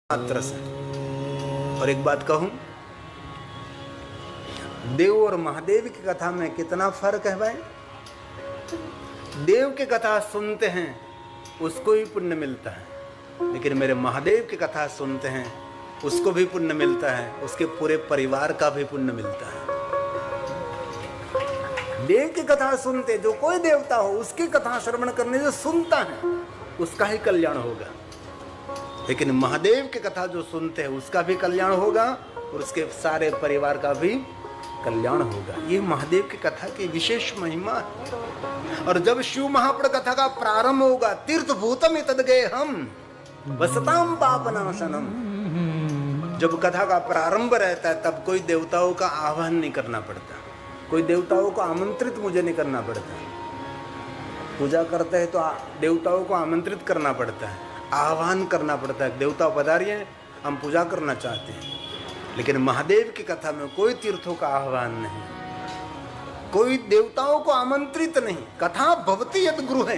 मात्र से। और एक बात कहूं, देव और महादेव की कथा में कितना फर्क है भाई। देव की कथा सुनते हैं उसको ही पुण्य मिलता है, लेकिन मेरे महादेव की कथा सुनते हैं उसको भी पुण्य मिलता है, उसके पूरे परिवार का भी पुण्य मिलता है। देव की कथा सुनते, जो कोई देवता हो उसकी कथा श्रवण करने जो सुनता है उसका ही कल्याण होगा, लेकिन महादेव की कथा जो सुनते हैं उसका भी कल्याण होगा और उसके सारे परिवार का भी कल्याण होगा। ये महादेव की कथा की विशेष महिमा है। और जब शिव महापुर कथा का प्रारंभ होगा, तीर्थ भूतम तद गए हम वसताम पापनाशनम, जब कथा का प्रारंभ रहता है तब कोई देवताओं का आह्वान नहीं करना पड़ता, कोई देवताओं को आमंत्रित मुझे नहीं करना पड़ता। पूजा करते हैं तो देवताओं को आमंत्रित करना पड़ता है, आह्वान करना पड़ता है, देवता पधारिए हम पूजा करना चाहते हैं। लेकिन महादेव की कथा में कोई तीर्थों का आह्वान नहीं, कोई देवताओं को आमंत्रित नहीं। कथा भवती यद गृहे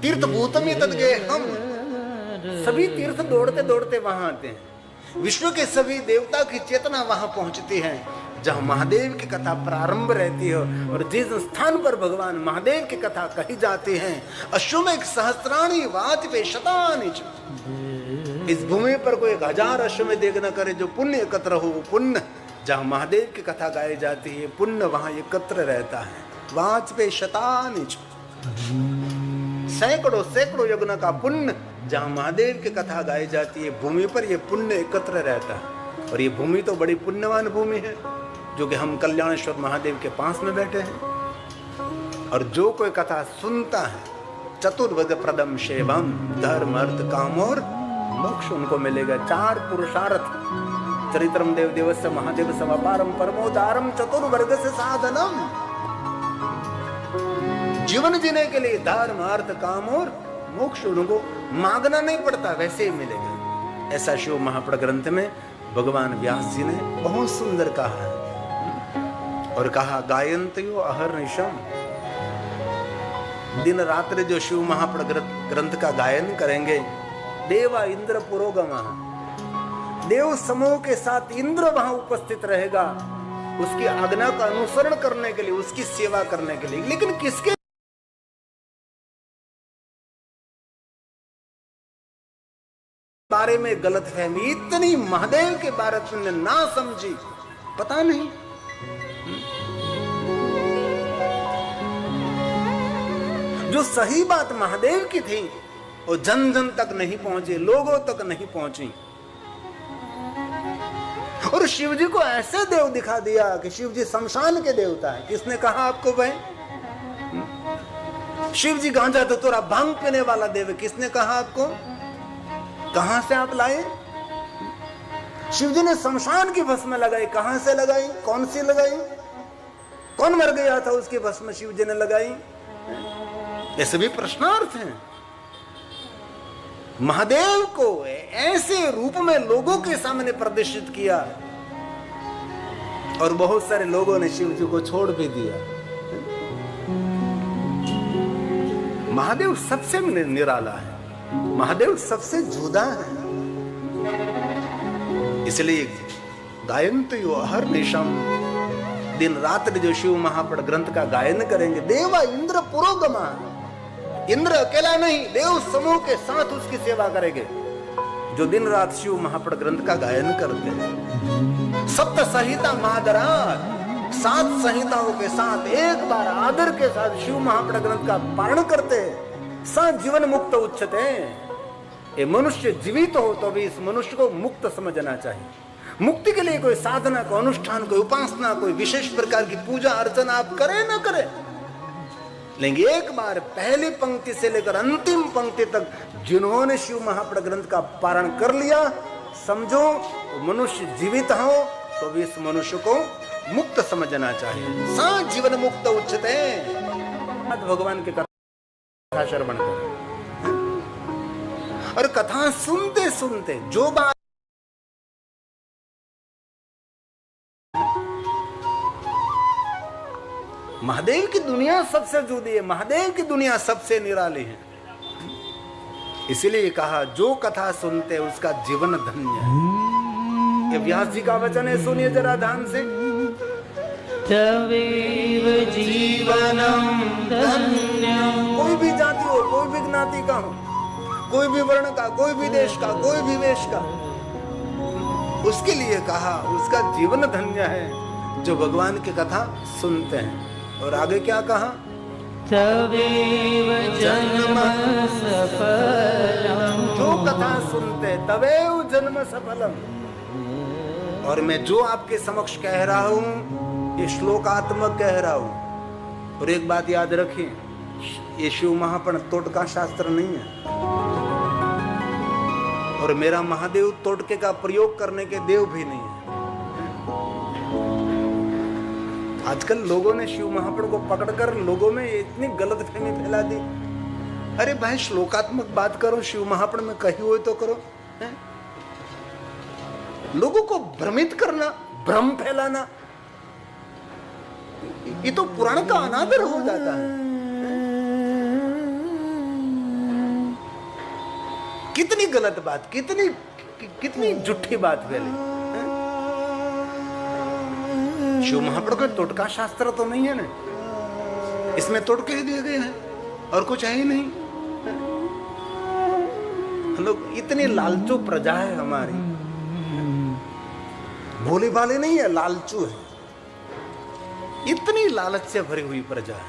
तीर्थ भूतम तद गए हम, सभी तीर्थ दौड़ते दौड़ते वहां आते हैं। विश्व के सभी देवता की चेतना वहां पहुंचती है जहां महादेव की कथा प्रारंभ रहती है। और जिस स्थान पर भगवान महादेव की कथा कही जाती है, अश्वमेघ सहस्राणी वाजपे शतानि च, इस भूमि पर कोई 1000 अश्वमेघ न करे जो पुण्य एकत्र हो, वो पुण्य जहां महादेव की कथा गाई जाती है पुण्य वहां एकत्र रहता है। वाजपे शतानि च, सैकड़ों सैकड़ों यज्ञ का पुण्य जहां महादेव की कथा गाई जाती है भूमि पर ये पुण्य एकत्र रहता है। और ये भूमि तो बड़ी पुण्यवान भूमि है जो कि हम कल्याणेश्वर महादेव के पास में बैठे हैं। और जो कोई कथा सुनता है, चतुर्वेद प्रदम शेवम, धर्म अर्थ काम और मोक्ष उनको मिलेगा। 4 पुरुषार्थ, चरित्रम देव देवस्य महादेव समपारम परमोदारम चतुर्वर्ग से साधनम, जीवन जीने के लिए धर्म अर्थ काम और मोक्ष उनको मांगना नहीं पड़ता, वैसे ही मिलेगा। ऐसा शिव महापुर ग्रंथ में भगवान व्यास जी ने बहुत सुंदर कहा है। और कहा गायन्त्यो अहर्निशम, दिन रात्रि जो शिव महापुर ग्रंथ का गायन करेंगे, देवा इंद्र पुरोगमा, देव समूह के साथ इंद्र वहां उपस्थित रहेगा उसकी आज्ञा का अनुसरण करने के लिए, उसकी सेवा करने के लिए। लेकिन किसके बारे में गलतफहमी, इतनी महादेव के बारे में ना समझी, पता नहीं। जो सही बात महादेव की थी वो जन जन तक नहीं पहुंची, लोगों तक नहीं पहुंची। और शिव जी को ऐसे देव दिखा दिया कि शिव जी शमशान के देवता है। किसने कहा आपको भाई? शिव जी गांजा धतूरा भांग पीने वाला देव है, किसने कहा आपको? कहां से आप लाए? शिव जी ने शमशान की भस्म लगाई, कहां से लगाई? कौन सी लगाई? कौन मर गया था उसकी भस्म शिव जी ने लगाई? ऐसे भी प्रश्नार्थ हैं। महादेव को ऐसे रूप में लोगों के सामने प्रदर्शित किया और बहुत सारे लोगों ने शिव जी को छोड़ भी दिया। महादेव सबसे निराला है, महादेव सबसे जुदा है। इसलिए गायन्त्यो अहर्निशम, दिन रात्रि जो शिव महापुर ग्रंथ का गायन करेंगे, देवा इंद्र पुरोगमा, इंद्र अकेला नहीं, देव समूह के साथ उसकी सेवा करेंगे जो दिन रात शिव महापुर ग्रंथ का गायन करते हैं। सप्त संहिता मादरात, 7 संहिताओं के साथ एक बार आदर के साथ शिव महापुर ग्रंथ का पारण करते हैं। स जीवन मुक्त उच्चते, ये मनुष्य जीवित हो तो भी इस मनुष्य को मुक्त समझना चाहिए। मुक्ति के लिए कोई साधना, कोई अनुष्ठान, कोई उपासना, कोई विशेष प्रकार की पूजा अर्चना आप करें ना करें, लेकिन एक बार पहली पंक्ति से लेकर अंतिम पंक्ति तक जिन्होंने शिव महापुर ग्रंथ का पारण कर लिया, समझो तो मनुष्य जीवित हो तो भी इस मनुष्य को मुक्त समझना चाहिए। सा जीवन मुक्त उच्चते, भगवान की कथा श्रवण करें। और कथा सुनते सुनते जो बात महादेव की दुनिया सबसे जुदी है, महादेव की दुनिया सबसे निराली है। इसलिए कहा जो कथा सुनते उसका जीवन धन्य है। ये व्यास जी का वचन है, सुनिए जरा ध्यान से। तवेव जीवनम धन्यम। कोई भी जाति हो, कोई भी ज्ञाति का हो, कोई भी वर्ण का, कोई भी देश का, कोई भी वेश का, उसके लिए कहा उसका जीवन धन्य है जो भगवान की कथा सुनते हैं। और आगे क्या कहा? तवेव जन्म सफलम। जो कथा सुनते तवेव जन्म सफलम। और मैं जो आपके समक्ष कह रहा हूं ये श्लोकात्मक कह रहा हूं। और एक बात याद रखिए, ये शिव महापुराण तोटका शास्त्र नहीं है, और मेरा महादेव तोटके का प्रयोग करने के देव भी नहीं है। आजकल लोगों ने शिव महापुराण को पकड़कर लोगों में इतनी गलतफहमी फैला दी। अरे भाई श्लोकात्मक बात करो, शिव महापुराण में कही हुई तो करो। है? लोगों को भ्रमित करना, भ्रम फैलाना, ये तो पुराण का अनादर हो जाता है। कितनी गलत बात, कितनी झूठी बात फैली। शिव महापुराण कोई तोटका शास्त्र तो नहीं है ना, इसमें तोटके ही दिए गए हैं और कुछ है ही नहीं। हम लोग इतनी लालचू प्रजा है हमारी, भोले भाले नहीं है, लालचू है। इतनी लालच से भरी हुई प्रजा है।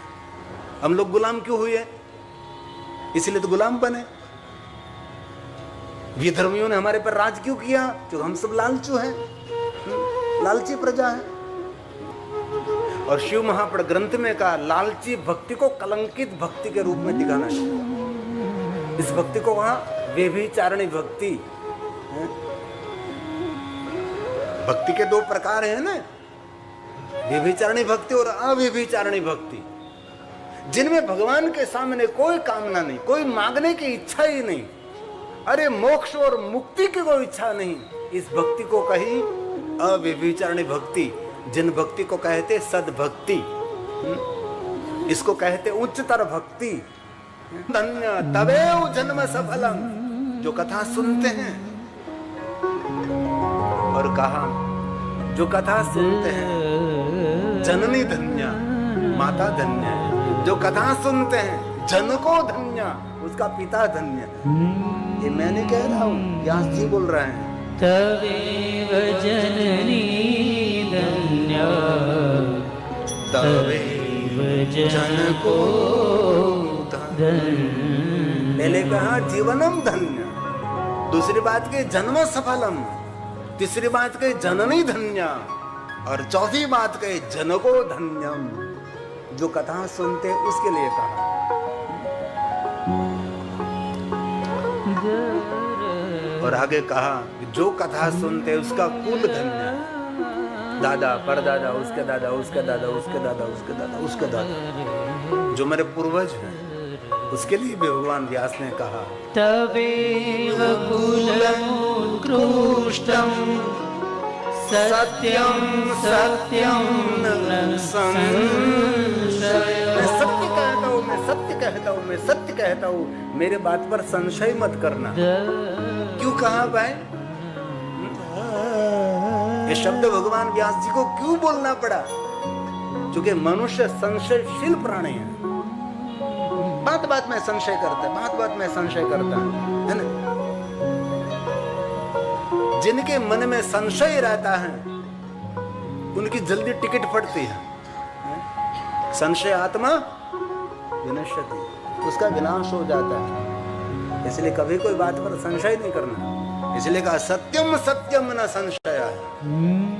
हम लोग गुलाम क्यों हुए? इसलिए तो गुलाम बने। विधर्मियों ने हमारे पर राज क्यों किया? क्योंकि हम सब लालचू हैं, लालची प्रजा है। और शिव महापुराण ग्रंथ में कहा लालची भक्ति को कलंकित भक्ति के रूप में दिखाना चाहिए। इस भक्ति को कहा व्यभिचारिणी भक्ति। भक्ति के दो प्रकार हैं ना, व्यभिचारिणी भक्ति और अव्यभिचारिणी भक्ति, जिनमें भगवान के सामने कोई कामना नहीं, कोई मांगने की इच्छा ही नहीं, अरे मोक्ष और मुक्ति की कोई इच्छा नहीं। इस भक्ति को कही अव्यभिचारिणी भक्ति, जिन भक्ति को कहते सद्भक्ति, इसको कहते उच्चतर भक्ति। धन्य तवेव जन्म सफलम, जो कथा सुनते हैं। और कहा जो कथा सुनते हैं जननी धन्य, माता धन्य है। जो कथा सुनते हैं जन को धन्य, उसका पिता धन्य। ये मैं नहीं कह रहा हूँ, व्यास जी बोल रहे हैं। तवेव जननी धन्य, तवेव जन को धन्य। पहले कहा जीवनम धन्य, दूसरी बात के जन्म सफलम, तीसरी बात के जननी धन्य, और चौथी बात के जन को धन्यम। जो कथा सुनते उसके लिए कहा। और आगे कहा जो कथा सुनते उसका कुल धन्य, दादा परदादा, उसके दादा, उसके दादा, उसके दादा, उसके दादा, उसके दादा, जो मेरे पूर्वज हैं, उसके लिए भी भगवान व्यास ने कहा तवेव कुलमुत्कृष्टं सत्यं सत्यं न संशय। मैं सत्य कहता हूँ, मैं सत्य कहता हूँ, मैं सत्य कहता हूँ, मेरे बात पर संशय मत करना। क्यों कहा भाई? ये शब्द भगवान व्यास जी को क्यों बोलना पड़ा? क्योंकि मनुष्य संशयशील प्राणी है। बात बात में संशय करता है, बात बात में संशय करता है ना? जिनके मन में संशय रहता है उनकी जल्दी टिकट फटती है। संशय आत्मा विनश्यति, उसका विनाश हो जाता है। इसलिए कभी कोई बात पर संशय नहीं करना। इसलिए कहा सत्यम सत्यम न संशय है।